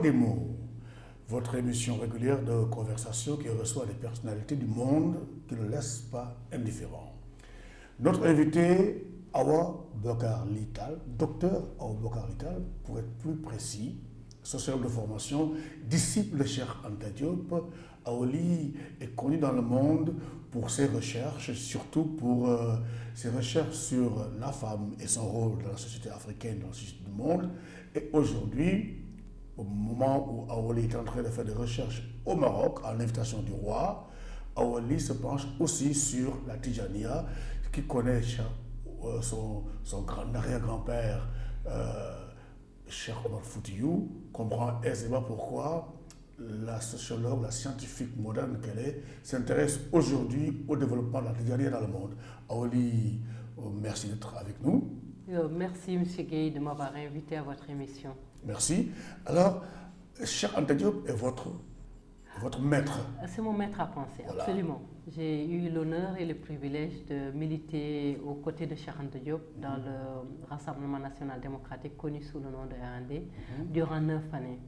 des mots, votre émission régulière de conversation qui reçoit des personnalités du monde qui ne laissent pas indifférents. Notre invité, Awa Bocar Littal, docteur Awa Bocar Littal, pour être plus précis, sociologue de formation, disciple de Cheikh Anta Diop. Awali est connu dans le monde pour ses recherches, surtout pour ses recherches sur la femme et son rôle dans la société africaine, dans la société du monde. Et aujourd'hui, au moment où Awali est en train de faire des recherches au Maroc, à l'invitation du roi, Awali se penche aussi sur la Tijaniya, qui connaît son arrière-grand-père, Cheikh Omar Foutiyou, comprend aisément pourquoi la sociologue, la scientifique moderne qu'elle est, s'intéresse aujourd'hui au développement de la Tijaniya dans le monde. Awali, merci d'être avec nous. Merci M. Gueye de m'avoir invité à votre émission. Merci. Alors, Cheikh Anta Diop est votre maître. C'est mon maître à penser, voilà. Absolument. J'ai eu l'honneur et le privilège de militer aux côtés de Cheikh Anta Diop dans le Rassemblement national démocratique connu sous le nom de RND durant 9 années,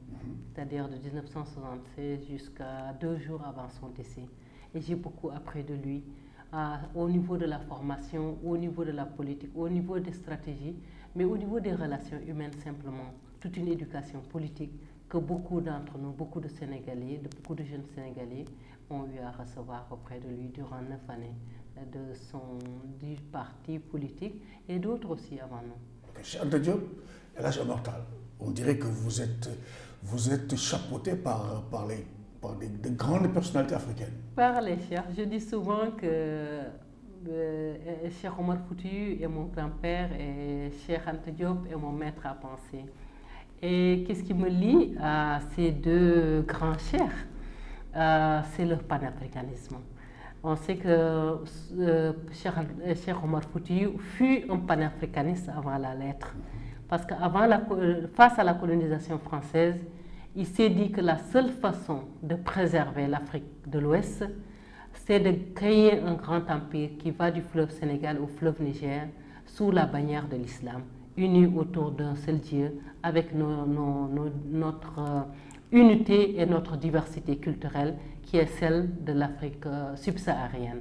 c'est-à-dire de 1976 jusqu'à 2 jours avant son décès. Et j'ai beaucoup appris de lui au niveau de la formation, au niveau de la politique, au niveau des stratégies, mais au niveau des relations humaines simplement. Toute une éducation politique que beaucoup d'entre nous, beaucoup de Sénégalais, beaucoup de jeunes Sénégalais ont eu à recevoir auprès de lui durant 9 années du parti politique et d'autres aussi avant nous. Cheikh Anta Diop est l'âge immortal. On dirait que vous êtes chapeauté par de grandes personnalités africaines. Par les chers. Je dis souvent que Cheikh Omar Foutiyou est mon grand-père et Cheikh Anta Diop est mon maître à penser. Et qu'est-ce qui me lie à ces deux grands cheikhs? C'est le panafricanisme. On sait que Cheikh Omar Foutiyou fut un panafricaniste avant la lettre. Parce que face à la colonisation française, il s'est dit que la seule façon de préserver l'Afrique de l'Ouest, c'est de créer un grand empire qui va du fleuve Sénégal au fleuve Niger sous la bannière de l'islam, unis autour d'un seul Dieu, avec notre unité et notre diversité culturelle qui est celle de l'Afrique subsaharienne.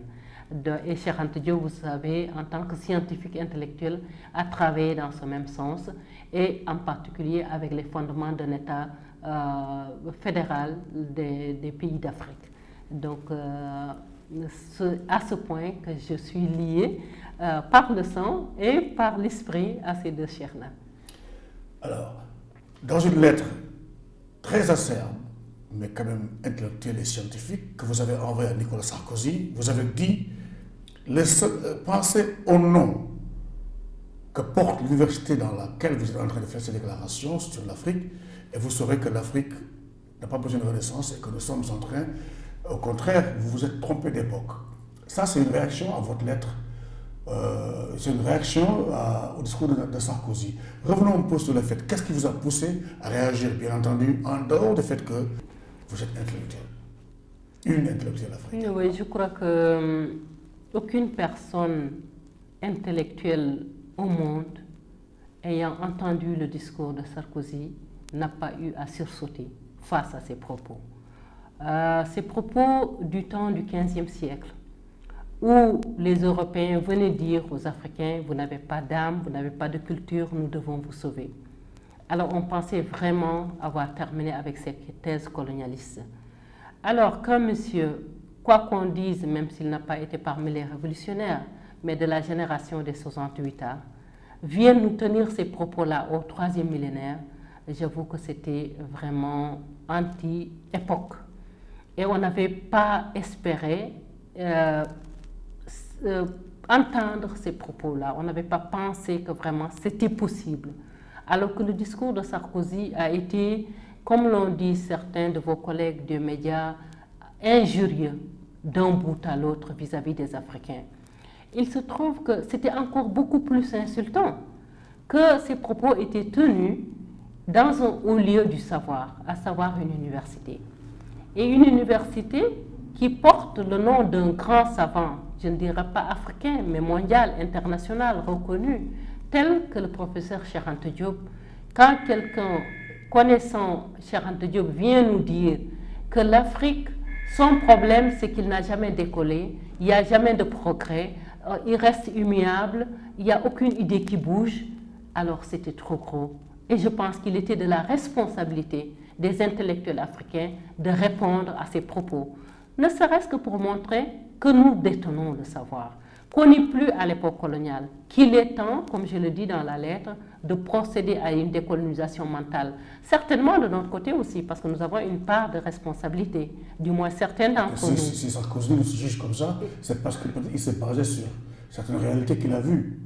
Et Cheikh Anta Diop, vous savez, en tant que scientifique intellectuel, a travaillé dans ce même sens et en particulier avec les fondements d'un État fédéral des pays d'Afrique. Donc, à ce point que je suis liée par le sang et par l'esprit à ces deux cheikhs-là. Alors, dans une lettre très acerbe, mais quand même intellectuelle et scientifique, que vous avez envoyée à Nicolas Sarkozy, vous avez dit « Pensez au nom que porte l'université dans laquelle vous êtes en train de faire ces déclarations sur l'Afrique, et vous saurez que l'Afrique n'a pas besoin de renaissance et que nous sommes en train, au contraire, vous vous êtes trompé d'époque. » Ça, c'est une réaction à votre lettre. C'est une réaction au discours de Sarkozy. Revenons un peu sur le fait. Qu'est-ce qui vous a poussé à réagir, bien entendu, en dehors du fait que vous êtes intellectuel, une intellectuelle africaine? Oui, je crois que aucune personne intellectuelle au monde ayant entendu le discours de Sarkozy n'a pas eu à sursauter face à ses propos. Ces propos du temps du XVe siècle, où les Européens venaient dire aux Africains, vous n'avez pas d'âme, vous n'avez pas de culture, nous devons vous sauver. Alors on pensait vraiment avoir terminé avec cette thèse colonialiste. Alors qu'un monsieur, quoi qu'on dise, même s'il n'a pas été parmi les révolutionnaires, mais de la génération des 68 ans, vienne nous tenir ces propos-là au 3e millénaire, j'avoue que c'était vraiment anti-époque. Et on n'avait pas espéré entendre ces propos-là. On n'avait pas pensé que vraiment c'était possible. Alors que le discours de Sarkozy a été, comme l'ont dit certains de vos collègues des médias, injurieux d'un bout à l'autre vis-à-vis des Africains. Il se trouve que c'était encore beaucoup plus insultant, que ces propos étaient tenus dans un haut lieu du savoir, à savoir une université. Et une université qui porte le nom d'un grand savant, je ne dirais pas africain, mais mondial, international, reconnu, tel que le professeur Cheikh Anta Diop. Quand quelqu'un connaissant Cheikh Anta Diop, vient nous dire que l'Afrique, son problème, c'est qu'il n'a jamais décollé, il n'y a jamais de progrès, il reste immuable, il n'y a aucune idée qui bouge, alors c'était trop gros. Et je pense qu'il était de la responsabilité des intellectuels africains de répondre à ces propos, ne serait-ce que pour montrer que nous détenons le savoir, qu'on n'est plus à l'époque coloniale, qu'il est temps, comme je le dis dans la lettre, de procéder à une décolonisation mentale. Certainement de notre côté aussi, parce que nous avons une part de responsabilité, du moins certains d'entre nous. Si Sarkozy nous juge comme ça, c'est parce qu'il s'est basé sur certaines réalités qu'il a vues,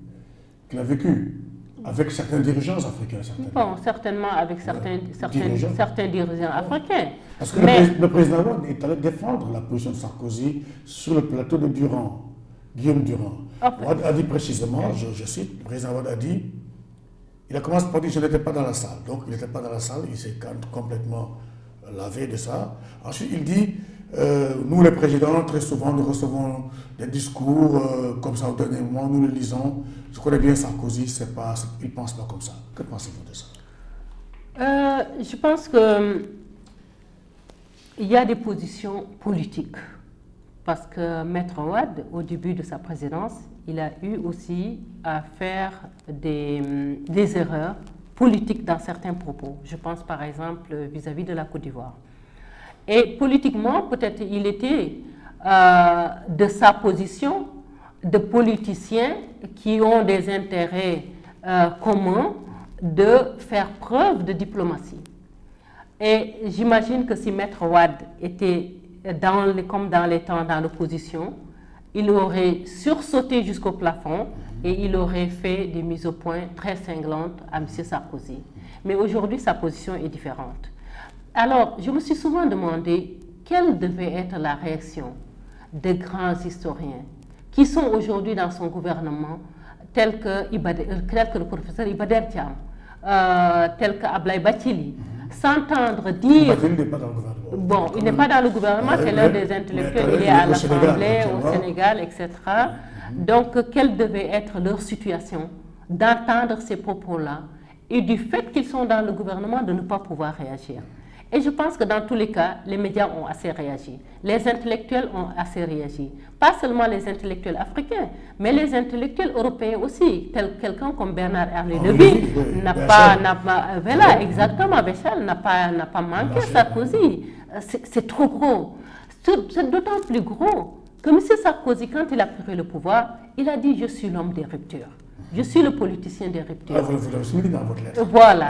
qu'il a vécues, avec certains dirigeants africains. Bon, certainement avec certains dirigeants africains. Parce que le président Wade est allé défendre la position de Sarkozy sur le plateau de Guillaume Durand. Wade a dit précisément, je cite, le président Wade a dit, il a commencé par dire je n'étais pas dans la salle. Donc il n'était pas dans la salle, il s'est complètement lavé de ça. Ensuite il dit, nous les présidents, très souvent nous recevons des discours comme ça au dernier moment, nous le lisons. Je connais bien Sarkozy, il ne pense pas comme ça. Que pensez-vous de ça? Je pense qu'il y a des positions politiques. Parce que Maître Wade, au début de sa présidence, il a eu aussi à faire des erreurs politiques dans certains propos. Je pense par exemple vis-à-vis de la Côte d'Ivoire. Et politiquement, peut-être il était de sa position de politiciens qui ont des intérêts communs de faire preuve de diplomatie. Et j'imagine que si Maître Wade était comme dans les temps dans l'opposition, il aurait sursauté jusqu'au plafond et il aurait fait des mises au point très cinglantes à M. Sarkozy. Mais aujourd'hui, sa position est différente. Alors, je me suis souvent demandé quelle devait être la réaction des grands historiens qui sont aujourd'hui dans son gouvernement, tels que le professeur Ibader Thiam, tels que Ablaye Bathily, s'entendre dire... Il n'est pas dans le gouvernement. Bon, il n'est pas dans le gouvernement, c'est l'un des intellectuels, il est à l'Assemblée, au Sénégal, etc. Donc, quelle devait être leur situation d'entendre ces propos-là et du fait qu'ils sont dans le gouvernement de ne pas pouvoir réagir. Et je pense que dans tous les cas, les médias ont assez réagi. Les intellectuels ont assez réagi. Pas seulement les intellectuels africains, mais les intellectuels européens aussi. Quelqu'un comme Bernard-Henri Lévy n'a pas manqué Sarkozy. C'est trop gros. C'est d'autant plus gros que M. Sarkozy, quand il a pris le pouvoir, il a dit « Je suis l'homme des ruptures. Je suis le politicien des ruptures. » Vous l'avez souligné dans votre lettre. Voilà.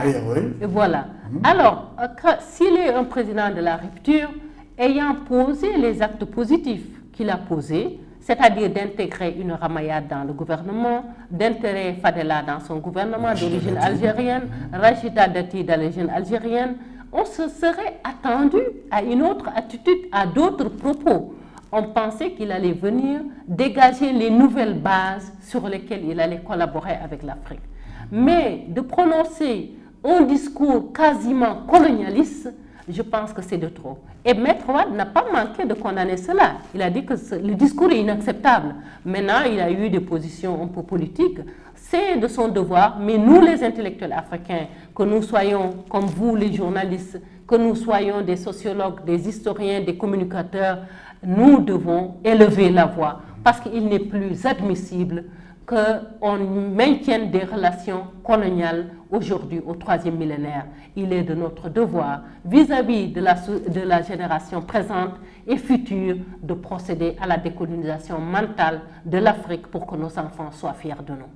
Voilà. Alors, s'il est un président de la rupture, ayant posé les actes positifs qu'il a posés, c'est-à-dire d'intégrer une Ramayad dans le gouvernement, d'intégrer Fadela dans son gouvernement d'origine algérienne, Rachida Dati d'origine algérienne, on se serait attendu à une autre attitude, à d'autres propos. On pensait qu'il allait venir dégager les nouvelles bases sur lesquelles il allait collaborer avec l'Afrique. Mais de prononcer un discours quasiment colonialiste, je pense que c'est de trop. Et Maître Wade n'a pas manqué de condamner cela. Il a dit que le discours est inacceptable. Maintenant, il a eu des positions un peu politiques. C'est de son devoir, mais nous les intellectuels africains, que nous soyons comme vous les journalistes, que nous soyons des sociologues, des historiens, des communicateurs, nous devons élever la voix parce qu'il n'est plus admissible qu'on maintienne des relations coloniales aujourd'hui au 3e millénaire. Il est de notre devoir vis-à-vis de la génération présente et future de procéder à la décolonisation mentale de l'Afrique pour que nos enfants soient fiers de nous.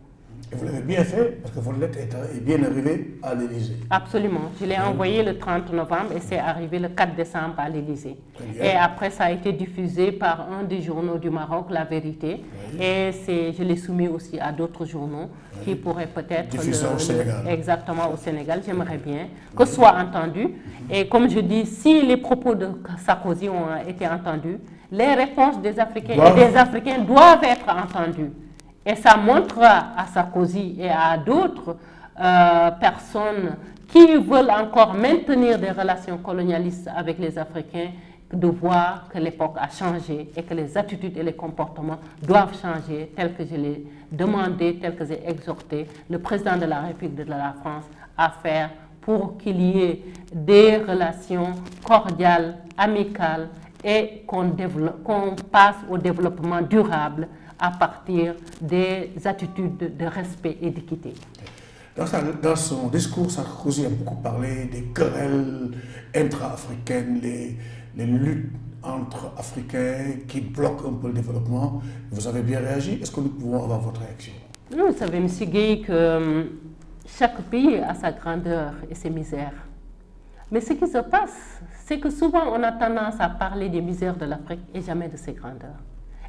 Et vous l'avez bien fait parce que votre lettre est bien arrivée à l'Élysée. Absolument. Je l'ai envoyée le 30 novembre et c'est arrivé le 4 décembre à l'Élysée. Et après, ça a été diffusé par un des journaux du Maroc, La Vérité. Oui. Et je l'ai soumis aussi à d'autres journaux qui pourraient peut-être... Diffuser au Sénégal. Exactement, au Sénégal. J'aimerais bien que ce soit entendu. Et comme je dis, si les propos de Sarkozy ont été entendus, les réponses des Africains et des Africains doivent être entendues. Et ça montrera à Sarkozy et à d'autres personnes qui veulent encore maintenir des relations colonialistes avec les Africains de voir que l'époque a changé et que les attitudes et les comportements doivent changer tel que je l'ai demandé, tel que j'ai exhorté le président de la République de la France à faire pour qu'il y ait des relations cordiales, amicales et qu'on passe au développement durable à partir des attitudes de respect et d'équité. Dans son discours, Sarkozy a beaucoup parlé des querelles intra-africaines, les luttes entre Africains qui bloquent un peu le développement. Vous avez bien réagi. Est-ce que nous pouvons avoir votre réaction? Vous savez, M. Gueye, que chaque pays a sa grandeur et ses misères. Mais ce qui se passe, c'est que souvent on a tendance à parler des misères de l'Afrique et jamais de ses grandeurs.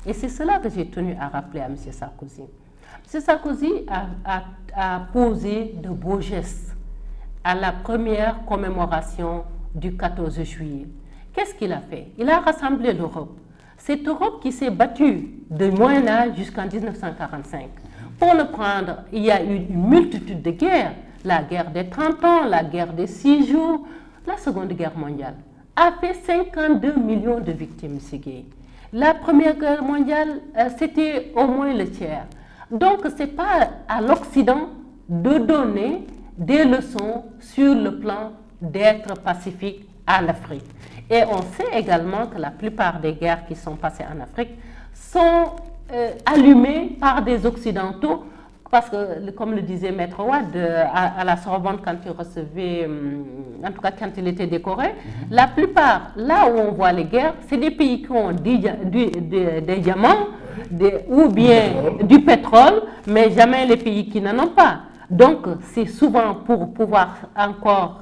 Et c'est cela que j'ai tenu à rappeler à M. Sarkozy. M. Sarkozy a posé de beaux gestes à la première commémoration du 14 juillet. Qu'est-ce qu'il a fait? Il a rassemblé l'Europe. Cette Europe qui s'est battue du Moyen-Âge jusqu'en 1945. Pour le prendre, il y a eu une multitude de guerres. La guerre des 30 ans, la guerre des 6 jours, la Seconde Guerre mondiale a fait 52 millions de victimes, M. Gueye. La Première Guerre mondiale, c'était au moins le tiers. Donc, ce n'est pas à l'Occident de donner des leçons sur le plan d'être pacifique à l'Afrique. Et on sait également que la plupart des guerres qui sont passées en Afrique sont allumées par des Occidentaux, parce que, comme le disait Maître Wade à la Sorbonne quand il recevait, en tout cas quand il était décoré, la plupart, là où on voit les guerres, c'est des pays qui ont des diamants ou bien du pétrole, mais jamais les pays qui n'en ont pas. Donc, c'est souvent pour pouvoir encore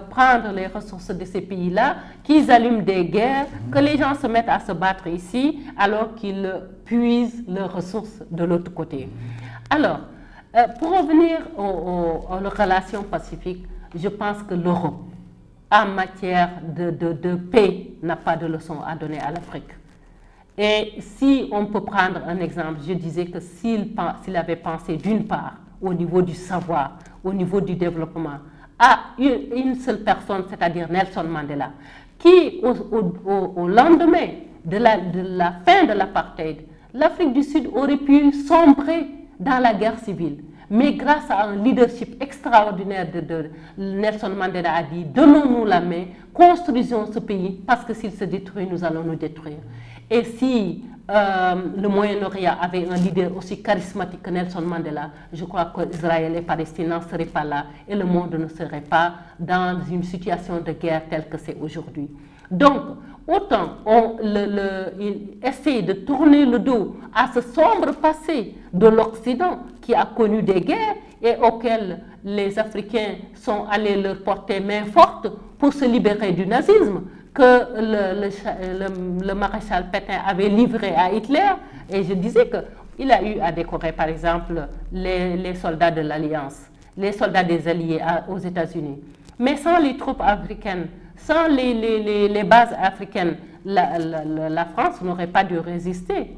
prendre les ressources de ces pays-là qu'ils allument des guerres, que les gens se mettent à se battre ici, alors qu'ils puisent leurs ressources de l'autre côté. Alors, pour revenir aux relations pacifiques, je pense que l'Europe, en matière de paix, n'a pas de leçon à donner à l'Afrique. Et si on peut prendre un exemple, je disais que s'il avait pensé d'une part au niveau du savoir, au niveau du développement, à une seule personne, c'est-à-dire Nelson Mandela, qui au lendemain de la fin de l'apartheid, l'Afrique du Sud aurait pu sombrer dans la guerre civile. Mais grâce à un leadership extraordinaire de Nelson Mandela a dit, donnons-nous la main, construisons ce pays, parce que s'il se détruit, nous allons nous détruire. Et si le Moyen-Orient avait un leader aussi charismatique que Nelson Mandela, je crois qu'Israël et Palestine n'en seraient pas là et le monde ne serait pas dans une situation de guerre telle que c'est aujourd'hui. Donc, autant il essaie de tourner le dos à ce sombre passé de l'Occident qui a connu des guerres et auxquelles les Africains sont allés leur porter main forte pour se libérer du nazisme, que le maréchal Pétain avait livré à Hitler. Et je disais qu'il a eu à décorer, par exemple, les soldats de l'Alliance, les soldats des Alliés aux États-Unis. Mais sans les troupes africaines, sans les bases africaines, la France n'aurait pas dû résister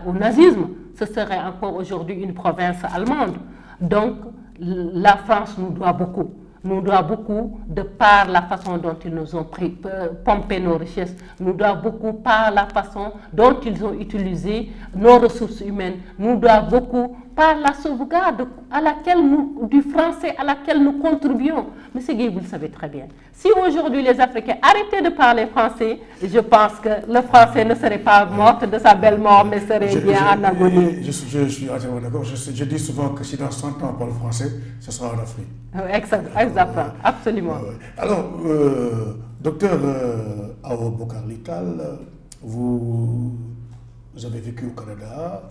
au nazisme. Ce serait encore aujourd'hui une province allemande. Donc, la France nous doit beaucoup. Nous doit beaucoup de par la façon dont ils nous ont pompé nos richesses, nous doit beaucoup par la façon dont ils ont utilisé nos ressources humaines, nous doit beaucoup par la sauvegarde du français à laquelle nous contribuons. Monsieur Gueye, vous le savez très bien. Si aujourd'hui les Africains arrêtaient de parler français, je pense que le français ne serait pas mort de sa belle mort, mais serait bien en agonie. Je suis entièrement d'accord. Je dis souvent que si dans 100 ans on parle français, ce sera en Afrique. Exactement, absolument. Alors, docteur Awa Bocar Littal, vous avez vécu au Canada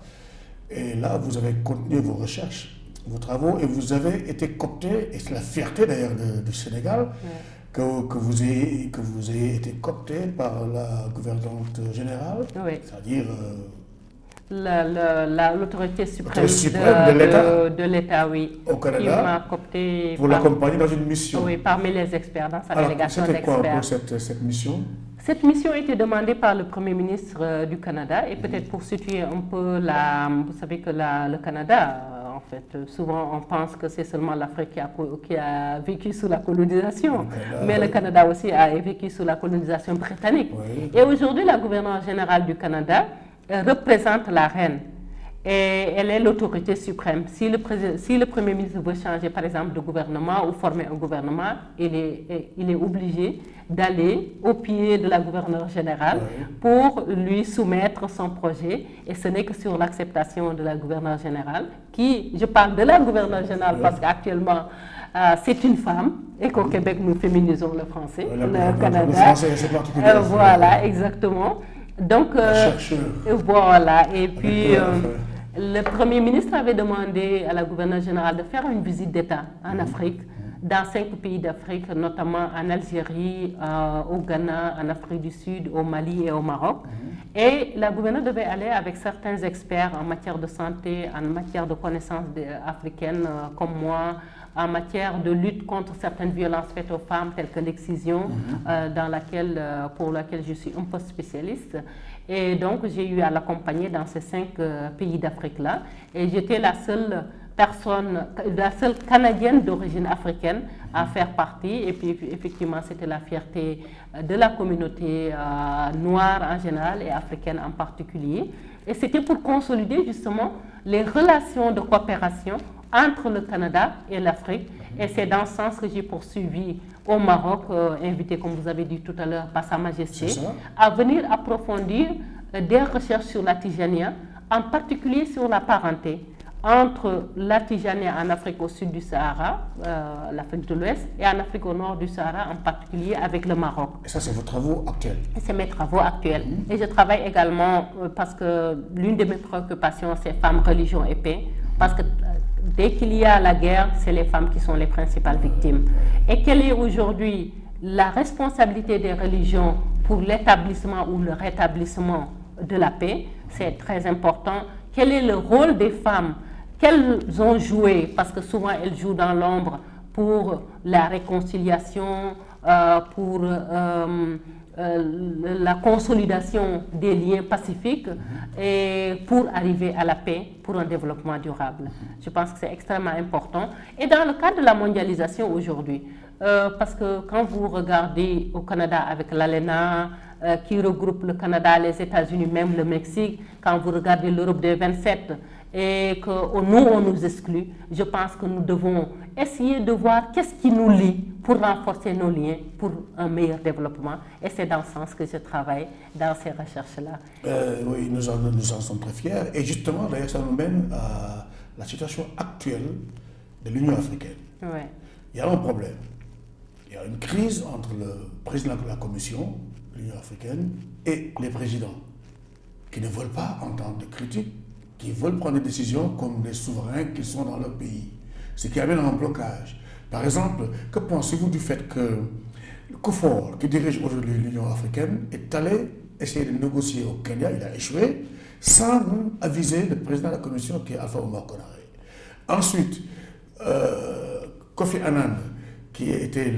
et là, vous avez continué vos recherches, vos travaux et vous avez été coopté, et c'est la fierté d'ailleurs du Sénégal, que vous ayez été coopté par la gouvernante générale, c'est-à-dire l'autorité suprême de l'État, oui, au Canada, qui m'a coopté pour l'accompagner dans une mission. Oui, parmi les experts, dans sa délégation d'experts. C'était quoi un peu cette mission? Cette mission a été demandée par le Premier ministre du Canada et peut-être pour situer un peu vous savez que le Canada, en fait, souvent on pense que c'est seulement l'Afrique qui a vécu sous la colonisation, mais le Canada aussi a vécu sous la colonisation britannique. Oui. Et aujourd'hui, la gouverneure générale du Canada représente la reine. Et elle est l'autorité suprême. Si le Premier ministre veut changer, par exemple, de gouvernement ou former un gouvernement, il est obligé d'aller au pied de la gouverneure générale pour lui soumettre son projet. Et ce n'est que sur l'acceptation de la gouverneure générale, je parle de la gouverneure générale parce qu'actuellement, c'est une femme, et qu'au Québec, nous féminisons le français, le Canada. Le français, c'est particulier. Voilà, exactement. Donc, voilà, et puis le Premier ministre avait demandé à la gouverneure générale de faire une visite d'État en Afrique, dans 5 pays d'Afrique, notamment en Algérie, au Ghana, en Afrique du Sud, au Mali et au Maroc. Et la gouverneure devait aller avec certains experts en matière de santé, en matière de connaissances africaines comme moi, en matière de lutte contre certaines violences faites aux femmes, telles que l'excision, pour laquelle je suis un peu spécialiste. Et donc, j'ai eu à l'accompagner dans ces 5 pays d'Afrique-là. Et j'étais la seule Canadienne d'origine africaine à faire partie. Et puis, effectivement, c'était la fierté de la communauté noire en général et africaine en particulier. Et c'était pour consolider justement les relations de coopération entre le Canada et l'Afrique. Et c'est dans ce sens que j'ai poursuivi au Maroc, invité, comme vous avez dit tout à l'heure, par Sa Majesté, à venir approfondir des recherches sur la Tijania, en particulier sur la parenté entre la Tijania en Afrique au sud du Sahara, l'Afrique de l'Ouest, et en Afrique au nord du Sahara, en particulier avec le Maroc. Et ça, c'est vos travaux actuels? C'est mes travaux actuels. Et je travaille également parce que l'une de mes préoccupations, c'est femmes, religion et paix, parce que dès qu'il y a la guerre, c'est les femmes qui sont les principales victimes. Et quelle est aujourd'hui la responsabilité des religions pour l'établissement ou le rétablissement de la paix? C'est très important. Quel est le rôle des femmes qu'elles ont joué, parce que souvent elles jouent dans l'ombre, pour la réconciliation, pour la consolidation des liens pacifiques et pour arriver à la paix, pour un développement durable. Je pense que c'est extrêmement important. Et dans le cadre de la mondialisation aujourd'hui, parce que quand vous regardez au Canada avec l'ALENA, qui regroupe le Canada, les États-Unis, même le Mexique, quand vous regardez l'Europe des 27 et que nous, on nous exclut, je pense que nous devons essayer de voir qu'est-ce qui nous lie pour renforcer nos liens, pour un meilleur développement. Et c'est dans ce sens que je travaille dans ces recherches-là. Oui, nous en sommes très fiers. Et justement, d'ailleurs, ça nous mène à la situation actuelle de l'Union africaine. Ouais. Il y a un problème. Il y a une crise entre le président de la Commission, l'Union africaine, et les présidents, qui ne veulent pas entendre de critiques, qui veulent prendre des décisions comme des souverains qui sont dans leur pays. Ce qui amène à un blocage. Par exemple, que pensez-vous du fait que Kufuor, qui dirige aujourd'hui l'Union africaine, est allé essayer de négocier au Kenya, il a échoué, sans aviser le président de la Commission qui est Alpha Oumar Konaré. Ensuite, Kofi Annan, qui était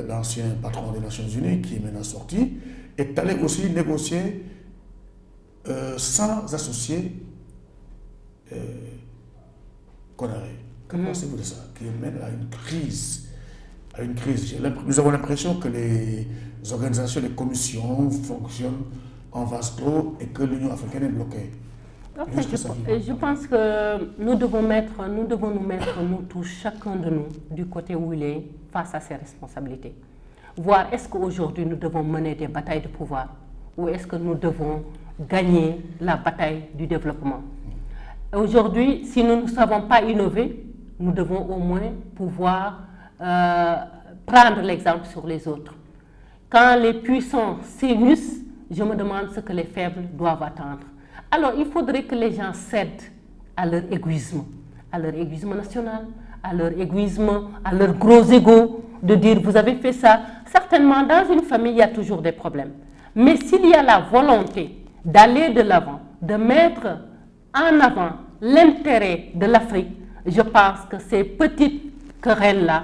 l'ancien patron des Nations Unies, qui est maintenant sorti, est allé aussi négocier sans associer Konaré. Que pensez-vous de ça, qui mène à une crise? Nous avons l'impression que les organisations, les commissions fonctionnent en vase clos et que l'Union africaine est bloquée. Je pense que nous devons nous mettre, nous tous, chacun de nous, du côté où il est, face à ses responsabilités. Voir est-ce qu'aujourd'hui nous devons mener des batailles de pouvoir ou est-ce que nous devons gagner la bataille du développement. Aujourd'hui, si nous ne savons pas innover, nous devons au moins pouvoir prendre l'exemple sur les autres. Quand les puissants s'émoussent, je me demande ce que les faibles doivent attendre. Alors, il faudrait que les gens cèdent à leur égoïsme national, à leur égoïsme, à leur gros ego, de dire vous avez fait ça. Certainement, dans une famille, il y a toujours des problèmes. Mais s'il y a la volonté d'aller de l'avant, de mettre en avant l'intérêt de l'Afrique, je pense que ces petites querelles-là,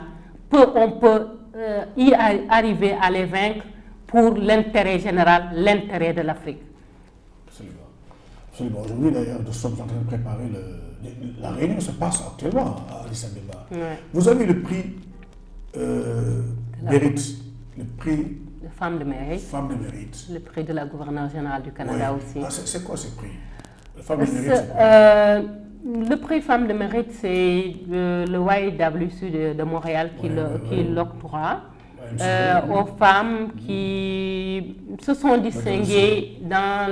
on peut y arriver à les vaincre pour l'intérêt général, l'intérêt de l'Afrique. Absolument. Aujourd'hui, d'ailleurs, nous sommes en train de préparer la réunion se passe actuellement à Addis Abeba. Ouais. Vous avez le prix mérite, le prix Femme de mérite. Femme de mérite. Le prix de la gouverneure générale du Canada aussi. Ah, c'est quoi ce prix? Le prix Femmes de Mérite, c'est le YWC de Montréal qui l'octroie aux femmes qui se sont distinguées dans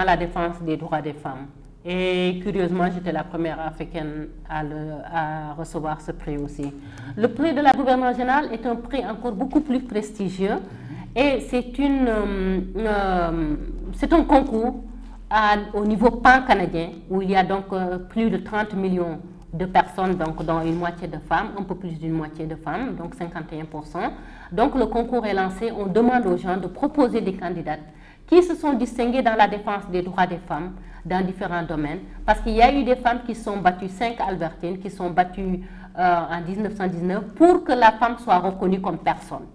la défense des droits des femmes. Et curieusement, j'étais la première africaine à recevoir ce prix aussi. Le prix de la gouverneure générale est un prix encore beaucoup plus prestigieux et c'est un concours au niveau pan-canadien où il y a donc plus de 30 millions de personnes, donc dont une moitié de femmes, un peu plus d'une moitié de femmes, donc 51%. Donc le concours est lancé, on demande aux gens de proposer des candidates qui se sont distinguées dans la défense des droits des femmes dans différents domaines, parce qu'il y a eu des femmes qui sont battues, 5 Albertines, qui sont battues en 1919 pour que la femme soit reconnue comme personne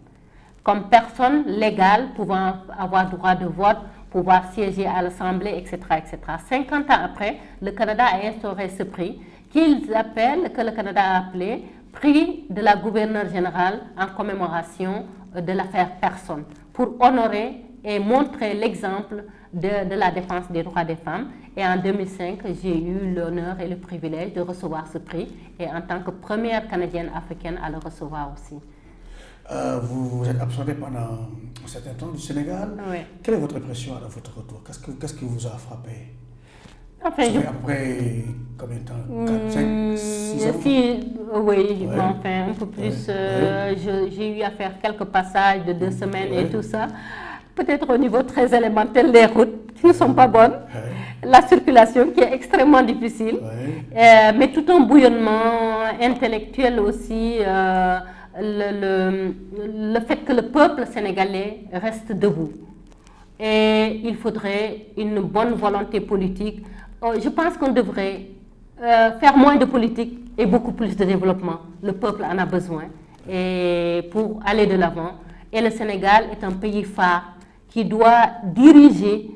légale, pouvant avoir droit de vote, pouvoir siéger à l'Assemblée, etc., etc. 50 ans après, le Canada a instauré ce prix que le Canada a appelé prix de la gouverneure générale en commémoration de l'affaire Personne, pour honorer et montrer l'exemple de la défense des droits des femmes. Et en 2005, j'ai eu l'honneur et le privilège de recevoir ce prix, et en tant que première Canadienne africaine à le recevoir aussi. Vous êtes absentée pendant un certain temps du Sénégal. Oui. Quelle est votre impression à votre retour? Qu'est-ce qui vous a frappé? Enfin, après combien de temps? 4, 5, 6 ans? Oui, enfin un peu plus. J'ai eu à faire quelques passages de 2 semaines et tout ça. Peut-être au niveau très élémentaire, les routes qui ne sont pas bonnes, la circulation qui est extrêmement difficile, mais tout un bouillonnement intellectuel aussi, le fait que le peuple sénégalais reste debout. Et il faudrait une bonne volonté politique. Je pense qu'on devrait faire moins de politique et beaucoup plus de développement. Le peuple en a besoin et pour aller de l'avant. Et le Sénégal est un pays phare qui doit diriger,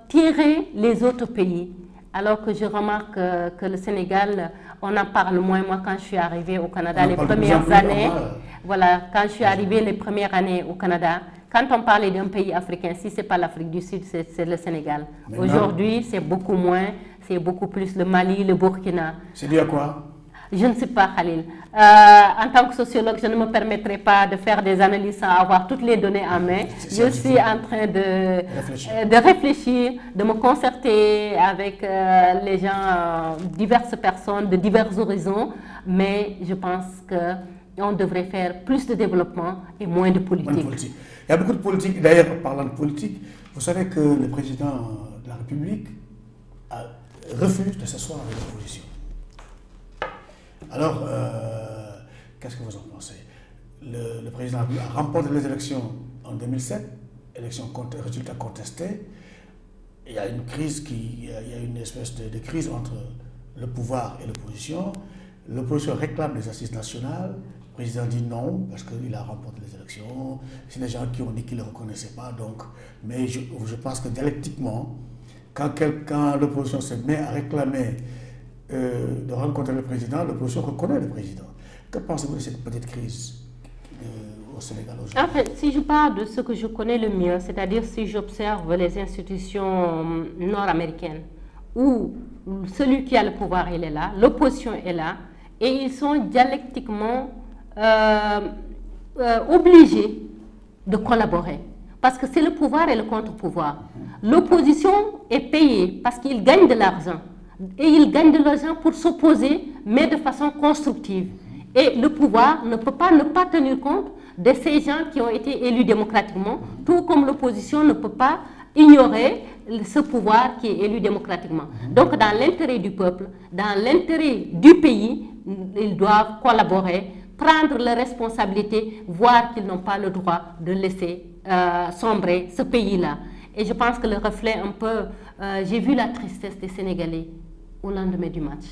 tirer les autres pays. Alors que je remarque que le Sénégal, on en parle moins. Moi, quand je suis arrivée au Canada, les premières années, quand je suis arrivée les premières années au Canada, quand on parlait d'un pays africain, si ce n'est pas l'Afrique du Sud, c'est le Sénégal. Aujourd'hui, c'est beaucoup moins, c'est beaucoup plus le Mali, le Burkina. C'est dû à quoi? Je ne sais pas, Khalil. En tant que sociologue, je ne me permettrai pas de faire des analyses sans avoir toutes les données en main. Je suis en train de réfléchir, de me concerter avec les gens, diverses personnes de divers horizons, mais je pense qu'on devrait faire plus de développement et moins de politique. Il y a beaucoup de politique. D'ailleurs, parlant de politique, vous savez que le président de la République refuse de s'asseoir avec l'opposition. Alors, qu'est-ce que vous en pensez? Le président a remporté les élections en 2007, résultat contesté. Il y a une crise il y a une espèce de crise entre le pouvoir et l'opposition. L'opposition réclame les assises nationales. Le président dit non parce qu'il a remporté les élections. C'est des gens qui ont dit qu'ils ne le reconnaissaient pas. Donc, mais je pense que dialectiquement, quand l'opposition se met à réclamer de rencontrer le président, l'opposition reconnaît le président. Que pensez-vous de cette petite crise au Sénégal aujourd'hui? En fait, si je parle de ce que je connais le mieux, c'est-à-dire si j'observe les institutions nord-américaines, où celui qui a le pouvoir, il est là, l'opposition est là, et ils sont dialectiquement obligés de collaborer. Parce que c'est le pouvoir et le contre-pouvoir. L'opposition est payée parce qu'il gagne de l'argent. Et il gagne de l'argent pour s'opposer, mais de façon constructive. Et le pouvoir ne peut pas ne pas tenir compte de ces gens qui ont été élus démocratiquement, tout comme l'opposition ne peut pas ignorer ce pouvoir qui est élu démocratiquement. Donc, dans l'intérêt du peuple, dans l'intérêt du pays, ils doivent collaborer, prendre leurs responsabilités, voir qu'ils n'ont pas le droit de laisser sombrer ce pays-là. Et je pense que le reflet un peu... j'ai vu la tristesse des Sénégalais au lendemain du match.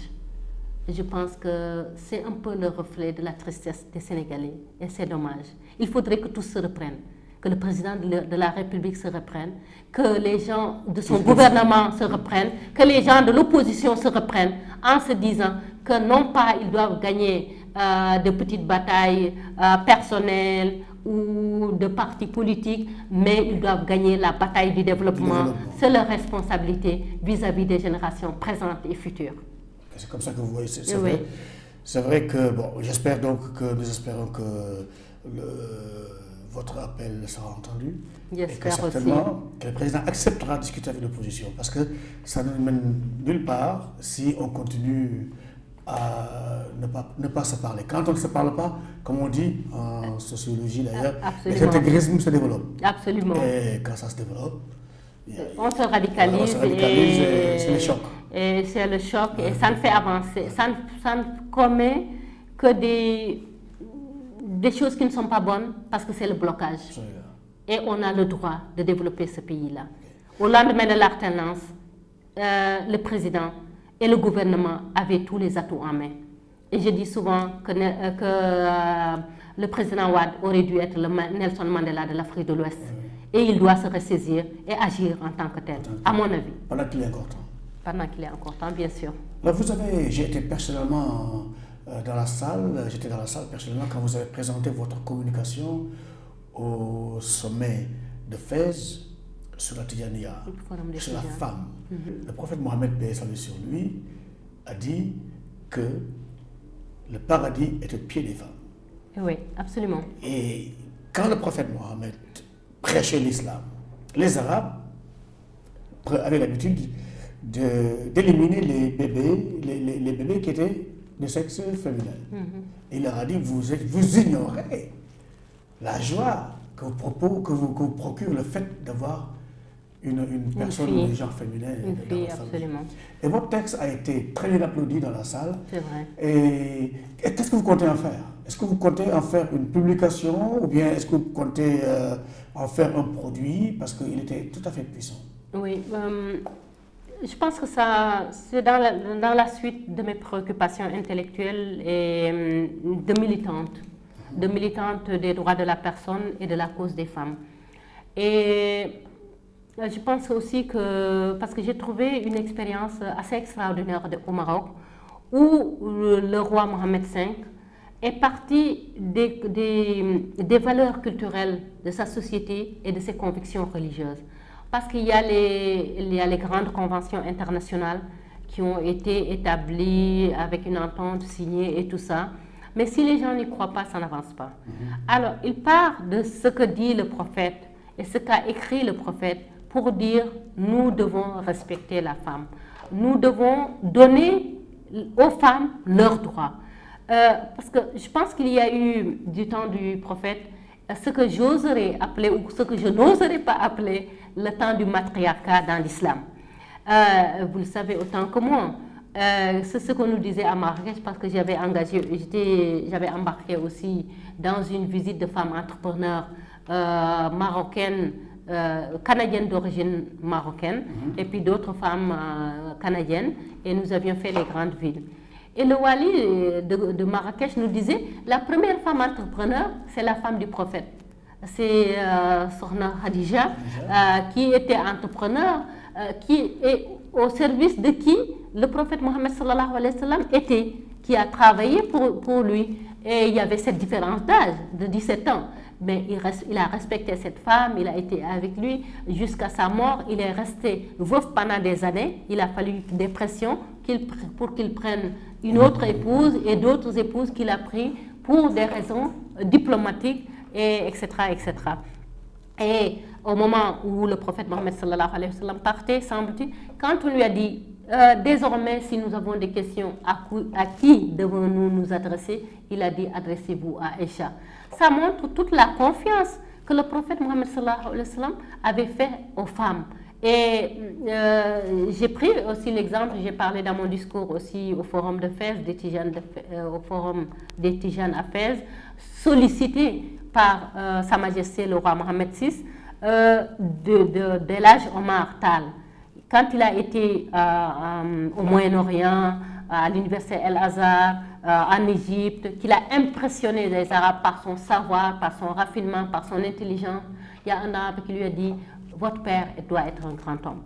Et je pense que c'est un peu le reflet de la tristesse des Sénégalais. Et c'est dommage. Il faudrait que tous se reprennent. Que le président de la République se reprenne. Que les gens de son gouvernement se reprennent. Que les gens de l'opposition se reprennent en se disant que non pas ils doivent gagner de petites batailles personnelles ou de partis politiques, mais ils doivent gagner la bataille du développement. C'est leur responsabilité vis-à-vis des générations présentes et futures. C'est comme ça que vous voyez, c'est vrai. C'est vrai que, bon, j'espère donc que nous espérons que votre appel sera entendu. Et que certainement que le président acceptera de discuter avec l'opposition, parce que ça ne mène nulle part si on continue à ne pas se parler. Quand on ne se parle pas, comme on dit en sociologie d'ailleurs, l'intégrisme se développe. Absolument. Et quand ça se développe, on se radicalise, et c'est le choc. Et c'est le choc et ça ne fait avancer. Ça ne commet que des choses qui ne sont pas bonnes parce que c'est le blocage. Et on a le droit de développer ce pays-là. Au lendemain de l'alternance, le président et le gouvernement avaient tous les atouts en main. Et je dis souvent que le président Wade aurait dû être le Nelson Mandela de l'Afrique de l'Ouest. Et il doit se ressaisir et agir en tant que tel, à mon avis. Pendant qu'il est encore temps. Pendant qu'il est encore temps, bien sûr. J'ai été personnellement dans la salle, j'étais dans la salle personnellement quand vous avez présenté votre communication au sommet de Fès sur la Tidjaniya, sur la femme. Le prophète Mohammed, paix et salut sur lui, a dit que le paradis est au pied des femmes. Oui, absolument. Et quand le prophète Mohammed prêchait l'islam, les Arabes avaient l'habitude d'éliminer les bébés qui étaient de sexe féminin. Il leur a dit, vous ignorez la joie que vous procure le fait d'avoir une personne de genre féminin dans la famille. Absolument. Et votre texte a été très bien applaudi dans la salle. C'est vrai. Et qu'est-ce que vous comptez en faire? Est-ce que vous comptez en faire une publication ou bien est-ce que vous comptez en faire un produit parce qu'il était tout à fait puissant? Oui, je pense que c'est dans la suite de mes préoccupations intellectuelles et de militante des droits de la personne et de la cause des femmes. Et je pense aussi que, parce que j'ai trouvé une expérience assez extraordinaire au Maroc, où le roi Mohamed V est parti des valeurs culturelles de sa société et de ses convictions religieuses. Parce qu'il y a les grandes conventions internationales qui ont été établies avec une entente signée et tout ça. Mais si les gens n'y croient pas, ça n'avance pas. Alors, il part de ce que dit le prophète et ce qu'a écrit le prophète pour dire nous devons respecter la femme. Nous devons donner aux femmes leurs droits. Parce que je pense qu'il y a eu du temps du prophète ce que j'oserais appeler ou ce que je n'oserais pas appeler le temps du matriarcat dans l'islam. Vous le savez autant que moi. C'est ce qu'on nous disait à Marrakech parce que j'avais embarqué aussi dans une visite de femmes entrepreneurs marocaines, canadiennes d'origine marocaine et puis d'autres femmes canadiennes et nous avions fait les grandes villes. Et le wali de Marrakech nous disait la première femme entrepreneur, c'est la femme du prophète. C'est Sokhna Khadija qui était entrepreneur, qui est au service de qui le prophète Mohammed sallallahu alayhi wa sallam était, qui a travaillé pour lui. Et il y avait cette différence d'âge de 17 ans. Mais il a respecté cette femme, il a été avec lui jusqu'à sa mort. Il est resté veuf pendant des années. Il a fallu des pressions pour qu'il prenne une autre épouse et d'autres épouses qu'il a pris pour des raisons diplomatiques, etc., etc. Et au moment où le prophète Mohammed sallallahu alayhi wa sallam partait, semble-t-il, quand on lui a dit désormais, si nous avons des questions, à qui devons-nous nous adresser? Il a dit adressez-vous à Aïcha. Ça montre toute la confiance que le prophète Mohammed sallallahu alayhi wa sallam avait fait aux femmes. Et j'ai pris aussi l'exemple, j'ai parlé dans mon discours aussi au forum de Fès, au forum des Tijanes à Fès, sollicité par Sa Majesté le roi Mohammed VI de l'âge Omar Tal. Quand il a été au Moyen-Orient, à l'université El-Azhar, en Égypte, qu'il a impressionné les Arabes par son savoir, par son raffinement, par son intelligence, il y a un arabe qui lui a dit « Votre père doit être un grand homme ».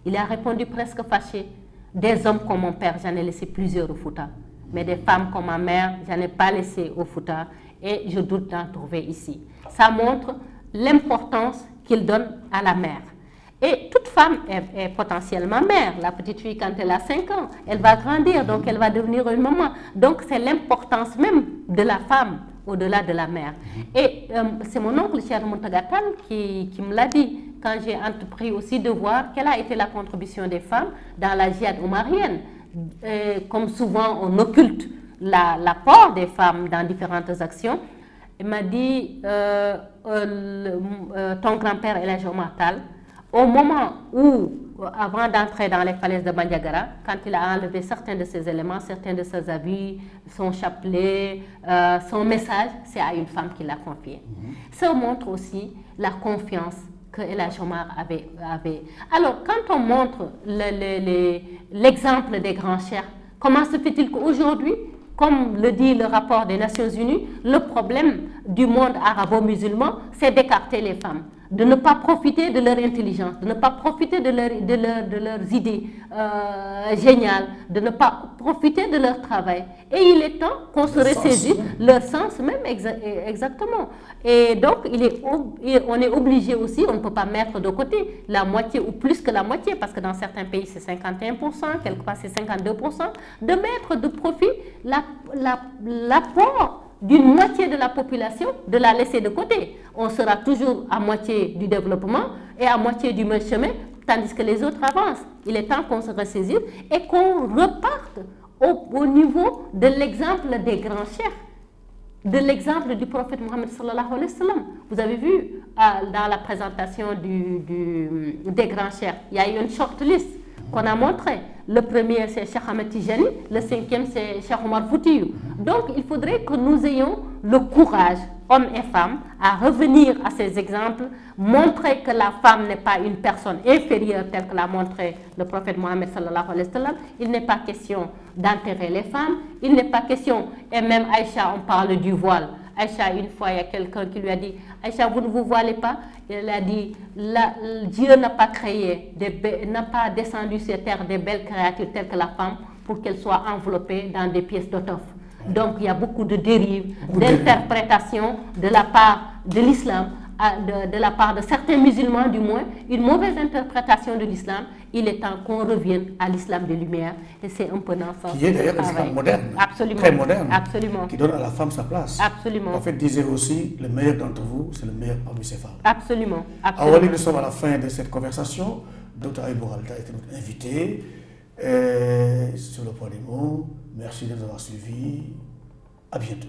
Il a répondu presque fâché « Des hommes comme mon père, j'en ai laissé plusieurs au Fouta. Mais des femmes comme ma mère, j'en ai pas laissé au Fouta. et je doute d'en trouver ici. Ça montre l'importance qu'il donne à la mère. Et toute femme est potentiellement mère. La petite fille, quand elle a 5 ans, elle va grandir, donc elle va devenir une maman. Donc c'est l'importance même de la femme au-delà de la mère. Et c'est mon oncle, Cheikh Montagatal, qui me l'a dit quand j'ai entrepris aussi de voir quelle a été la contribution des femmes dans la djihad omarienne. Comme souvent on occulte l'apport des femmes dans différentes actions, il m'a dit ton grand-père El Hadji Omar Tall, au moment où, avant d'entrer dans les falaises de Bandiagara, quand il a enlevé certains de ses éléments, certains de ses habits, son chapelet, son message, c'est à une femme qu'il l'a confié. Ça montre aussi la confiance que El Hadji Omar avait. Alors, quand on montre l'exemple des grands cheikhs, comment se fait-il qu'aujourd'hui, comme le dit le rapport des Nations Unies, le problème du monde arabo-musulman, c'est d'écarter les femmes, de ne pas profiter de leur intelligence, de ne pas profiter de leurs idées géniales, de ne pas profiter de leur travail. Et il est temps qu'on se ressaisisse, leur sens même exactement. Et donc, on est obligé aussi, on ne peut pas mettre de côté la moitié ou plus que la moitié, parce que dans certains pays c'est 51%, quelque part c'est 52%, de mettre de profit l'apport d'une moitié de la population, de la laisser de côté. On sera toujours à moitié du développement et à moitié du même chemin, tandis que les autres avancent. Il est temps qu'on se ressaisisse et qu'on reparte au niveau de l'exemple des grands chefs, de l'exemple du prophète Mohammed sallallahu alayhi wa sallam. Vous avez vu dans la présentation des grands chefs, il y a eu une shortlist qu'on a montré. Le premier, c'est Cheikh Ahmed Tijani, le 5e, c'est Cheikh Omar Foutiyou. Donc, il faudrait que nous ayons le courage, hommes et femmes, à revenir à ces exemples, montrer que la femme n'est pas une personne inférieure telle que l'a montré le prophète Mohammed sallallahu alayhi wa sallam. Il n'est pas question d'enterrer les femmes, il n'est pas question, et même Aïcha, on parle du voile. Aïcha, une fois, il y a quelqu'un qui lui a dit, Aïcha, vous ne vous voilez pas? Elle a dit, Dieu n'a pas créé, n'a pas descendu sur terre des belles créatures telles que la femme pour qu'elle soit enveloppée dans des pièces d'étoffe. Donc, il y a beaucoup de dérives, d'interprétations de la part de l'islam, de la part de certains musulmans du moins, une mauvaise interprétation de l'islam. Il est temps qu'on revienne à l'islam des Lumières, et c'est un peu dans ce sens. Qui est d'ailleurs l'islam moderne, absolument, très moderne, absolument, qui donne à la femme sa place. Absolument. En fait, disait aussi, le meilleur d'entre vous, c'est le meilleur parmi ces femmes. Absolument, absolument. Alors, nous sommes à la fin de cette conversation. Dr Ayibou Ralta était notre invité. Sur le point des mots, merci de nous avoir suivis. À bientôt.